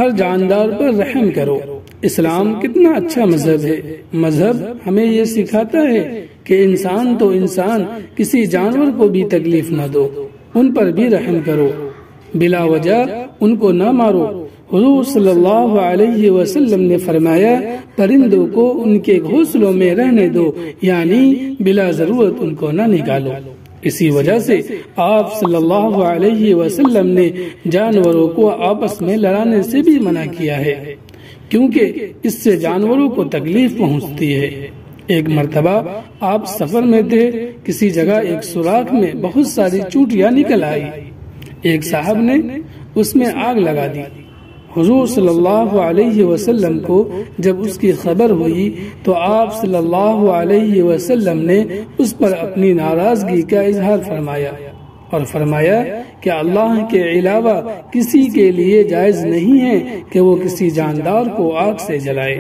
ہر جاندار پر رحم کرو۔ اسلام کتنا اچھا مذہب ہے۔ مذہب ہمیں یہ سکھاتا ہے کہ انسان تو انسان، کسی جانور کو بھی تکلیف نہ دو، ان پر بھی رحم کرو، بلا وجہ ان کو نہ مارو۔ حضور صلی اللہ علیہ وسلم نے فرمایا پرندوں کو ان کے گھونسلوں میں رہنے دو، یعنی بلا ضرورت ان کو نہ نکالو۔ اسی وجہ سے آپ صلی اللہ علیہ وسلم نے جانوروں کو آپس میں لڑانے سے بھی منع کیا ہے، کیونکہ اس سے جانوروں کو تکلیف پہنچتی ہے۔ ایک مرتبہ آپ سفر میں تھے، کسی جگہ ایک سوراخ میں بہت ساری چونٹیاں نکل آئی۔ ایک صاحب نے اس میں آگ لگا دی۔ حضور صلی اللہ علیہ وسلم کو جب اس کی خبر ہوئی تو آپ صلی اللہ علیہ وسلم نے اس پر اپنی ناراضگی کا اظہار فرمایا اور فرمایا کہ اللہ کے علاوہ کسی کے لیے جائز نہیں ہے کہ وہ کسی جاندار کو آگ سے جلائے۔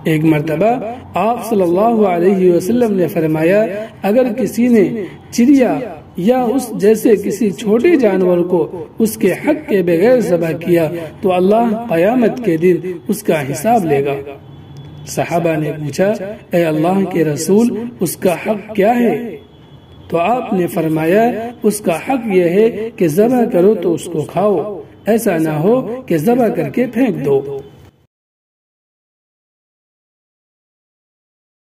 ایک مرتبہ آپ صلی اللہ علیہ وسلم نے فرمایا اگر کسی نے چڑیا یا اس جیسے کسی چھوٹے جانور کو اس کے حق کے بغیر ذبح کیا تو اللہ قیامت کے دن اس کا حساب لے گا۔ صحابہ نے پوچھا اے اللہ کے رسول اس کا حق کیا ہے؟ تو آپ نے فرمایا اس کا حق یہ ہے کہ ذبح کرو تو اس کو کھاؤ، ایسا نہ ہو کہ ذبح کر کے پھینک دو۔